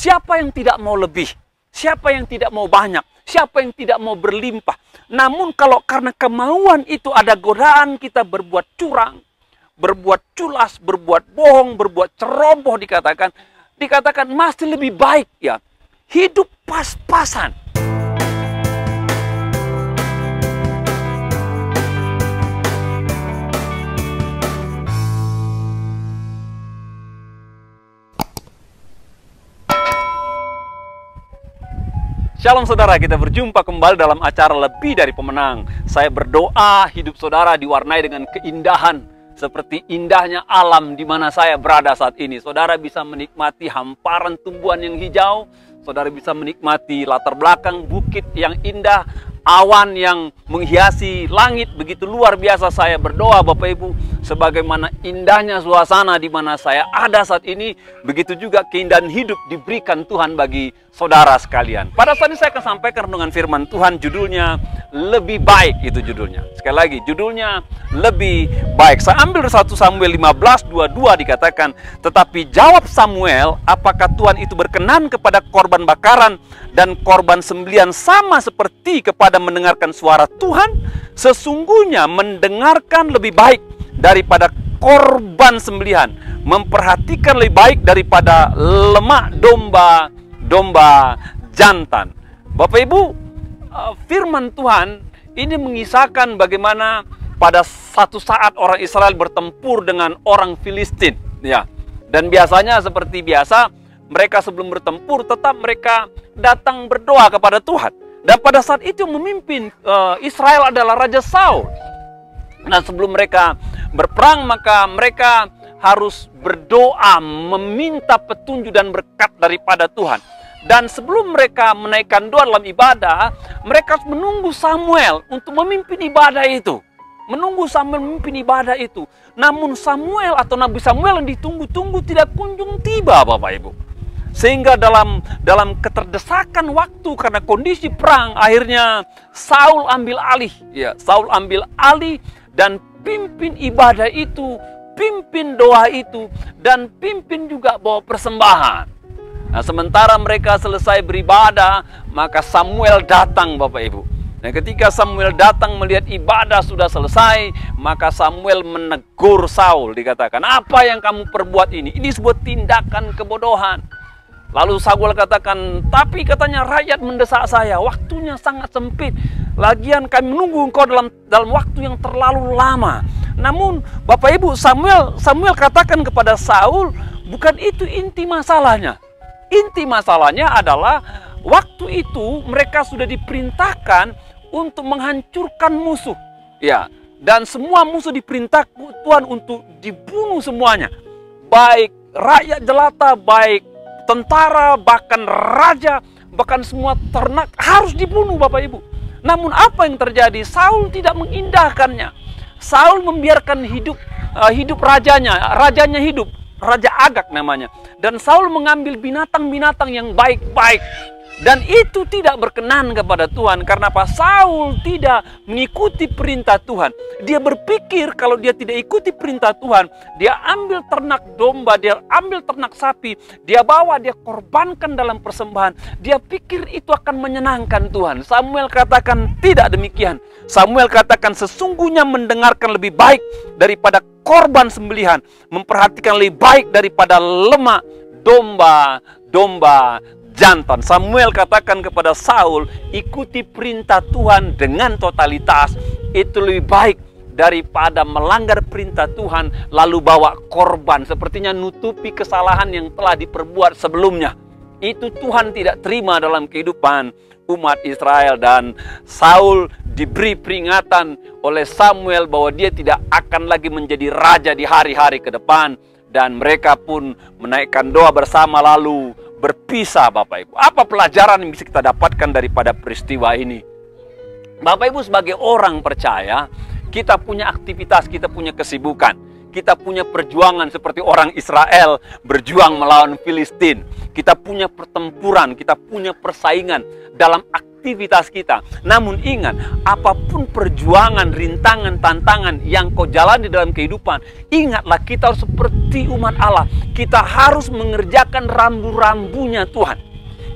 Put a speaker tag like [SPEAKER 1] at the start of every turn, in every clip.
[SPEAKER 1] Siapa yang tidak mau lebih? Siapa yang tidak mau banyak? Siapa yang tidak mau berlimpah? Namun kalau karena kemauan itu ada godaan kita berbuat curang, berbuat culas, berbuat bohong, berbuat ceroboh, dikatakan masih lebih baik ya hidup pas-pasan. Shalom saudara, kita berjumpa kembali dalam acara Lebih Dari Pemenang. Saya berdoa hidup saudara diwarnai dengan keindahan seperti indahnya alam di mana saya berada saat ini. Saudara bisa menikmati hamparan tumbuhan yang hijau, saudara bisa menikmati latar belakang bukit yang indah, awan yang menghiasi langit begitu luar biasa. Saya berdoa Bapak Ibu, sebagaimana indahnya suasana di mana saya ada saat ini, begitu juga keindahan hidup diberikan Tuhan bagi saudara sekalian. Pada saat ini saya akan sampaikan renungan firman Tuhan, judulnya Lebih Baik. Itu judulnya. Sekali lagi, judulnya Lebih Baik. Saya ambil 1 Samuel 15:22 dikatakan, tetapi jawab Samuel, apakah Tuhan itu berkenan kepada korban bakaran dan korban sembelihan sama seperti kepada mendengarkan suara Tuhan? Sesungguhnya mendengarkan lebih baik daripada korban sembelihan, memperhatikan lebih baik daripada lemak domba jantan. Bapak Ibu, firman Tuhan ini mengisahkan bagaimana pada satu saat orang Israel bertempur dengan orang Filistin, ya. Dan biasanya seperti biasa, mereka sebelum bertempur tetap mereka datang berdoa kepada Tuhan. Dan pada saat itu memimpin Israel adalah Raja Saul. Nah, sebelum mereka berperang, maka mereka harus berdoa, meminta petunjuk dan berkat daripada Tuhan. Dan sebelum mereka menaikkan doa dalam ibadah, mereka menunggu Samuel untuk memimpin ibadah itu. Menunggu Samuel memimpin ibadah itu. Namun Samuel atau Nabi Samuel yang ditunggu-tunggu tidak kunjung tiba, Bapak Ibu. Sehingga dalam keterdesakan waktu karena kondisi perang, akhirnya Saul ambil alih. Ya, Saul ambil alih dan pimpin ibadah itu, pimpin doa itu, dan pimpin juga bawa persembahan. Nah, sementara mereka selesai beribadah, maka Samuel datang, Bapak Ibu. Nah, ketika Samuel datang melihat ibadah sudah selesai, maka Samuel menegur Saul, dikatakan, apa yang kamu perbuat ini? Ini sebuah tindakan kebodohan. Lalu Saul katakan, tapi katanya rakyat mendesak saya, waktunya sangat sempit. Lagian kami menunggu engkau dalam waktu yang terlalu lama. Namun Bapak Ibu, Samuel katakan kepada Saul, bukan itu inti masalahnya. Inti masalahnya adalah waktu itu mereka sudah diperintahkan untuk menghancurkan musuh. Ya, dan semua musuh diperintah Tuhan untuk dibunuh semuanya. Baik rakyat jelata, baik tentara, bahkan raja, bahkan semua ternak harus dibunuh, Bapak Ibu. Namun apa yang terjadi? Saul tidak mengindahkannya. Saul membiarkan hidup rajanya hidup, Raja Agag namanya. Dan Saul mengambil binatang-binatang yang baik-baik. Dan itu tidak berkenan kepada Tuhan. Karena apa? Saul tidak mengikuti perintah Tuhan. Dia berpikir kalau dia tidak ikuti perintah Tuhan, dia ambil ternak domba, dia ambil ternak sapi, dia bawa, dia korbankan dalam persembahan. Dia pikir itu akan menyenangkan Tuhan. Samuel katakan tidak demikian. Samuel katakan sesungguhnya mendengarkan lebih baik daripada korban sembelihan, memperhatikan lebih baik daripada lemak domba jantan. Samuel katakan kepada Saul, ikuti perintah Tuhan dengan totalitas. Itu lebih baik daripada melanggar perintah Tuhan lalu bawa korban. Sepertinya nutupi kesalahan yang telah diperbuat sebelumnya. Itu Tuhan tidak terima dalam kehidupan umat Israel. Dan Saul diberi peringatan oleh Samuel bahwa dia tidak akan lagi menjadi raja di hari-hari ke depan. Dan mereka pun menaikkan doa bersama lalu berpisah, Bapak Ibu. Apa pelajaran yang bisa kita dapatkan daripada peristiwa ini? Bapak Ibu, sebagai orang percaya, kita punya aktivitas, kita punya kesibukan, kita punya perjuangan seperti orang Israel berjuang melawan Filistin. Kita punya pertempuran, kita punya persaingan dalam aktivitas aktivitas kita. Namun ingat, apapun perjuangan, rintangan, tantangan yang kau jalani dalam kehidupan, ingatlah kita harus seperti umat Allah. Kita harus mengerjakan rambu-rambunya Tuhan.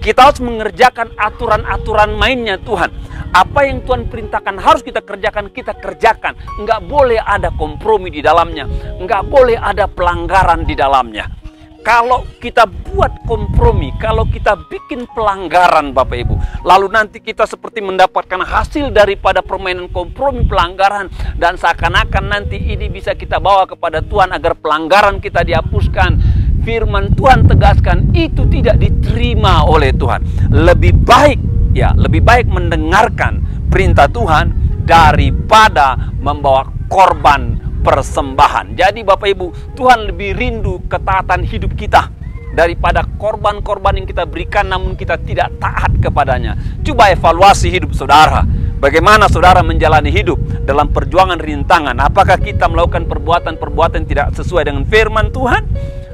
[SPEAKER 1] Kita harus mengerjakan aturan-aturan mainnya Tuhan. Apa yang Tuhan perintahkan harus kita kerjakan, kita kerjakan. Enggak boleh ada kompromi di dalamnya. Enggak boleh ada pelanggaran di dalamnya. Kalau kita buat kompromi, kalau kita bikin pelanggaran Bapak Ibu, lalu nanti kita seperti mendapatkan hasil daripada permainan kompromi pelanggaran, dan seakan-akan nanti ini bisa kita bawa kepada Tuhan agar pelanggaran kita dihapuskan. Firman Tuhan tegaskan itu tidak diterima oleh Tuhan. Lebih baik mendengarkan perintah Tuhan daripada membawa korban persembahan. Jadi Bapak Ibu, Tuhan lebih rindu ketaatan hidup kita daripada korban-korban yang kita berikan namun kita tidak taat kepadanya. Coba evaluasi hidup saudara. Bagaimana saudara menjalani hidup dalam perjuangan rintangan? Apakah kita melakukan perbuatan-perbuatan tidak sesuai dengan firman Tuhan?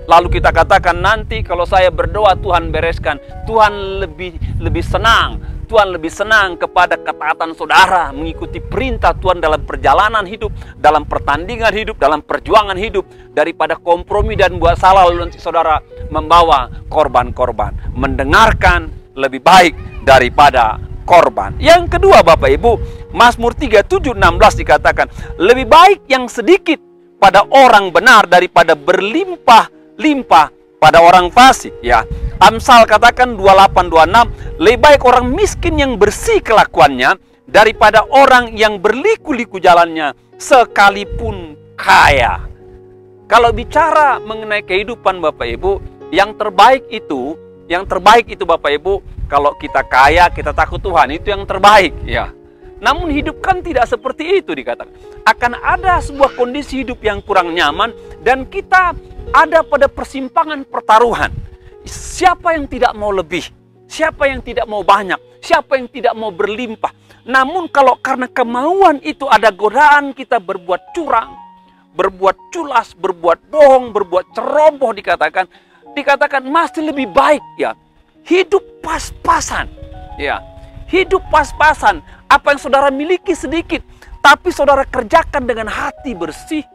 [SPEAKER 1] Lalu kita katakan, nanti kalau saya berdoa Tuhan bereskan. Tuhan lebih senang. Tuhan lebih senang kepada ketaatan saudara mengikuti perintah Tuhan dalam perjalanan hidup, dalam pertandingan hidup, dalam perjuangan hidup, daripada kompromi dan buat salah lalu nanti saudara membawa korban-korban. Mendengarkan lebih baik daripada korban. Yang kedua Bapak Ibu, Mazmur 37:16 dikatakan, lebih baik yang sedikit pada orang benar daripada berlimpah-limpah pada orang fasik, ya. Amsal katakan 28:26, lebih baik orang miskin yang bersih kelakuannya daripada orang yang berliku-liku jalannya sekalipun kaya. Kalau bicara mengenai kehidupan Bapak Ibu, yang terbaik itu Bapak Ibu, kalau kita kaya, kita takut Tuhan, itu yang terbaik, ya. Namun hidup kan tidak seperti itu dikatakan. Akan ada sebuah kondisi hidup yang kurang nyaman dan kita ada pada persimpangan pertaruhan. Siapa yang tidak mau lebih? Siapa yang tidak mau banyak? Siapa yang tidak mau berlimpah? Namun kalau karena kemauan itu ada godaan kita berbuat curang, berbuat culas, berbuat bohong, berbuat ceroboh, dikatakan masih lebih baik, ya. Hidup pas-pasan, ya. Hidup pas-pasan. Apa yang saudara miliki sedikit, tapi saudara kerjakan dengan hati bersih,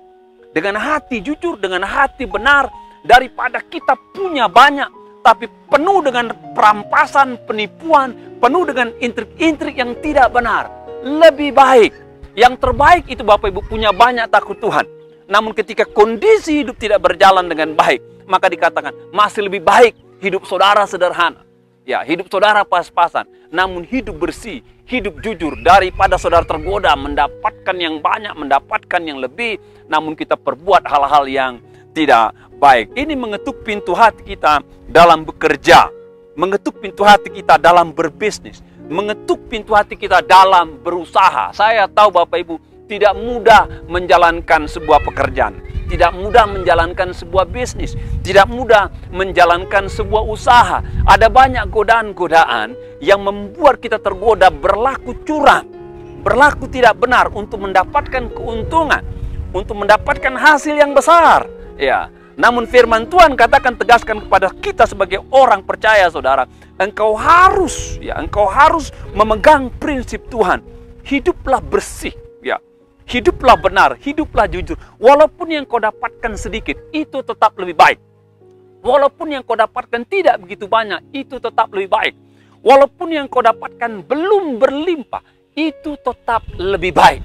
[SPEAKER 1] dengan hati jujur, dengan hati benar, daripada kita punya banyak tapi penuh dengan perampasan, penipuan, penuh dengan intrik-intrik yang tidak benar. Lebih baik, yang terbaik itu Bapak Ibu punya banyak takut Tuhan. Namun ketika kondisi hidup tidak berjalan dengan baik, maka dikatakan masih lebih baik hidup saudara sederhana. Ya, hidup saudara pas-pasan, namun hidup bersih, hidup jujur, daripada saudara tergoda mendapatkan yang banyak, mendapatkan yang lebih, namun kita perbuat hal-hal yang tidak baik. Ini mengetuk pintu hati kita dalam bekerja, mengetuk pintu hati kita dalam berbisnis, mengetuk pintu hati kita dalam berusaha. Saya tahu Bapak Ibu tidak mudah menjalankan sebuah pekerjaan, tidak mudah menjalankan sebuah bisnis, tidak mudah menjalankan sebuah usaha. Ada banyak godaan-godaan yang membuat kita tergoda berlaku curang, berlaku tidak benar untuk mendapatkan keuntungan, untuk mendapatkan hasil yang besar, ya. Namun firman Tuhan katakan, tegaskan kepada kita sebagai orang percaya saudara, engkau harus memegang prinsip Tuhan. Hiduplah bersih, ya. Hiduplah benar, hiduplah jujur. Walaupun yang kau dapatkan sedikit, itu tetap lebih baik. Walaupun yang kau dapatkan tidak begitu banyak, itu tetap lebih baik. Walaupun yang kau dapatkan belum berlimpah, itu tetap lebih baik.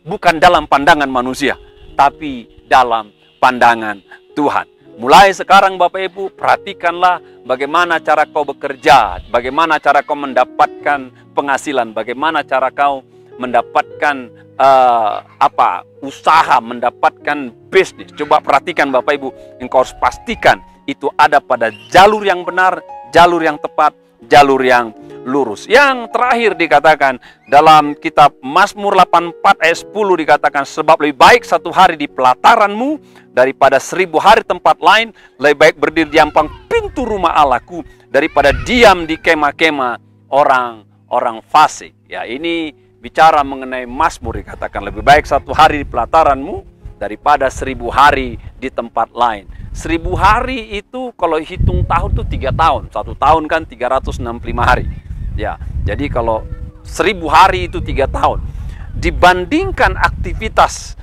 [SPEAKER 1] Bukan dalam pandangan manusia, tapi dalam pandangan Tuhan. Mulai sekarang Bapak Ibu, perhatikanlah bagaimana cara kau bekerja, bagaimana cara kau mendapatkan penghasilan, bagaimana cara kau mendapatkan usaha, mendapatkan bisnis. Coba perhatikan Bapak Ibu, engkau harus pastikan itu ada pada jalur yang benar, jalur yang tepat, jalur yang lurus. Yang terakhir dikatakan dalam kitab Mazmur 84 ayat 10 dikatakan, sebab lebih baik satu hari di pelataranmu daripada 1000 hari tempat lain, lebih baik berdiri di ampang pintu rumah Allahku daripada diam di kemah-kemah orang fasik. Ya, ini bicara mengenai Mazmur, dikatakan lebih baik satu hari di pelataranmu daripada 1000 hari di tempat lain. 1000 hari itu kalau hitung tahun itu 3 tahun. 1 tahun kan 365 hari. Ya, jadi kalau 1000 hari itu 3 tahun. Dibandingkan aktivitas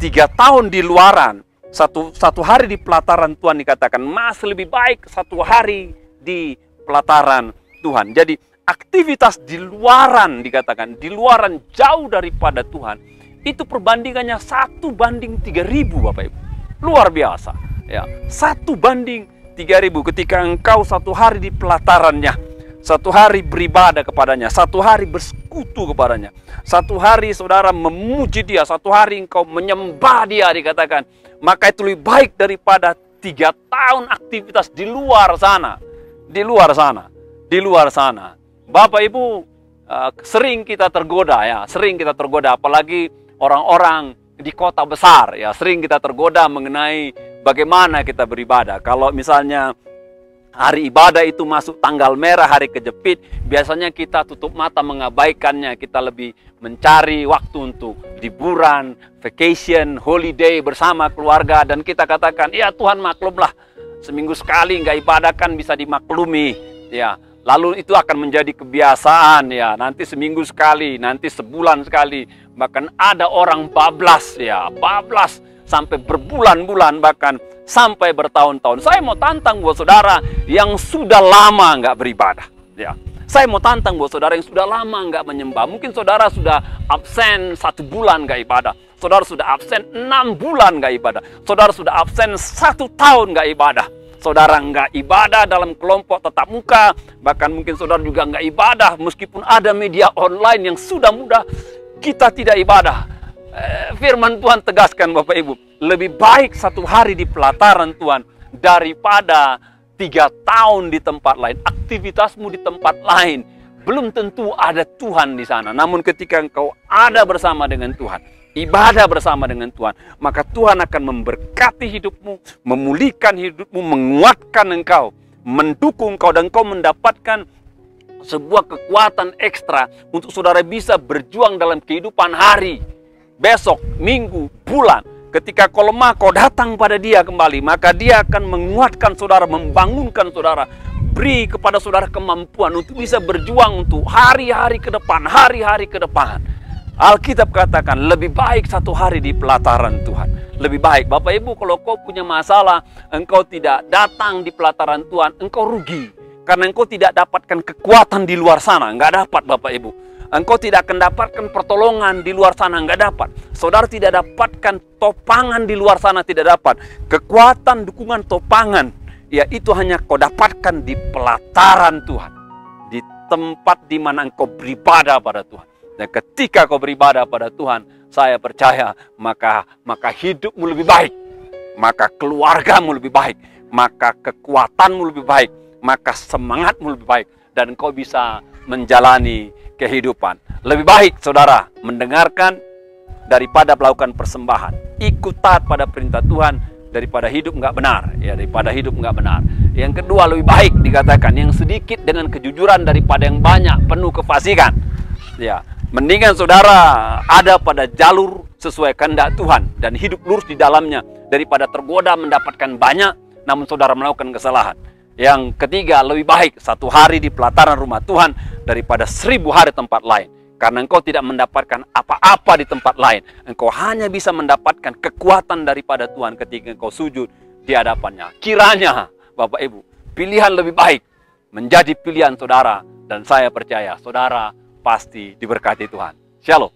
[SPEAKER 1] 3 tahun di luaran, satu hari di pelataran Tuhan dikatakan masih lebih baik 1 hari di pelataran Tuhan. Jadi aktivitas di luaran dikatakan, di luaran jauh daripada Tuhan, itu perbandingannya 1:3000 Bapak Ibu. Luar biasa. Ya, 1:3000 ketika engkau 1 hari di pelatarannya, 1 hari beribadah kepadanya, 1 hari bersekutu kepadanya, 1 hari saudara memuji dia, 1 hari engkau menyembah dia dikatakan, maka itu lebih baik daripada 3 tahun aktivitas di luar sana. Di luar sana. Di luar sana. Bapak Ibu, sering kita tergoda ya, sering kita tergoda, apalagi orang-orang di kota besar ya, sering kita tergoda mengenai bagaimana kita beribadah. Kalau misalnya hari ibadah itu masuk tanggal merah, hari kejepit, biasanya kita tutup mata mengabaikannya. Kita lebih mencari waktu untuk liburan, vacation, holiday bersama keluarga, dan kita katakan, ya Tuhan maklumlah, seminggu sekali nggak ibadah kan bisa dimaklumi ya. Lalu itu akan menjadi kebiasaan ya, nanti seminggu sekali, nanti sebulan sekali, bahkan ada orang bablas ya, bablas sampai berbulan-bulan, bahkan sampai bertahun-tahun. Saya mau tantang buat saudara yang sudah lama nggak beribadah ya. Saya mau tantang buat saudara yang sudah lama nggak menyembah. Mungkin saudara sudah absen 1 bulan nggak ibadah, saudara sudah absen 6 bulan nggak ibadah, saudara sudah absen 1 tahun nggak ibadah. Saudara nggak ibadah dalam kelompok tatap muka, bahkan mungkin saudara juga nggak ibadah meskipun ada media online yang sudah mudah, kita tidak ibadah. Firman Tuhan tegaskan Bapak Ibu, lebih baik 1 hari di pelataran Tuhan daripada 3 tahun di tempat lain. Aktivitasmu di tempat lain belum tentu ada Tuhan di sana, namun ketika engkau ada bersama dengan Tuhan, ibadah bersama dengan Tuhan, maka Tuhan akan memberkati hidupmu, memulihkan hidupmu, menguatkan engkau, mendukung engkau, dan engkau mendapatkan sebuah kekuatan ekstra untuk saudara bisa berjuang dalam kehidupan hari, besok, minggu, bulan. Ketika kau lemah, kau datang pada dia kembali, maka dia akan menguatkan saudara, membangunkan saudara, beri kepada saudara kemampuan untuk bisa berjuang untuk hari-hari ke depan, hari-hari ke depan. Alkitab katakan lebih baik 1 hari di pelataran Tuhan. Lebih baik. Bapak Ibu, kalau kau punya masalah, engkau tidak datang di pelataran Tuhan, engkau rugi. Karena engkau tidak dapatkan kekuatan di luar sana. Enggak dapat Bapak Ibu. Engkau tidak akan dapatkan pertolongan di luar sana. Enggak dapat. Saudara tidak dapatkan topangan di luar sana, tidak dapat. Kekuatan, dukungan, topangan, ya itu hanya kau dapatkan di pelataran Tuhan. Di tempat di mana engkau beribadah pada Tuhan. Dan ketika kau beribadah pada Tuhan, saya percaya maka hidupmu lebih baik, maka keluargamu lebih baik, maka kekuatanmu lebih baik, maka semangatmu lebih baik, dan kau bisa menjalani kehidupan. Lebih baik saudara mendengarkan daripada melakukan persembahan. Ikut taat pada perintah Tuhan daripada hidup nggak benar, ya, daripada hidup nggak benar. Yang kedua, lebih baik dikatakan yang sedikit dengan kejujuran daripada yang banyak penuh kefasikan. Ya, mendingan saudara ada pada jalur sesuai kehendak Tuhan dan hidup lurus di dalamnya daripada tergoda mendapatkan banyak namun saudara melakukan kesalahan. Yang ketiga, lebih baik 1 hari di pelataran rumah Tuhan daripada 1000 hari tempat lain. Karena engkau tidak mendapatkan apa-apa di tempat lain. Engkau hanya bisa mendapatkan kekuatan daripada Tuhan ketika engkau sujud di hadapannya. Kiranya Bapak Ibu, pilihan lebih baik menjadi pilihan saudara, dan saya percaya saudara pasti diberkati Tuhan. Shalom.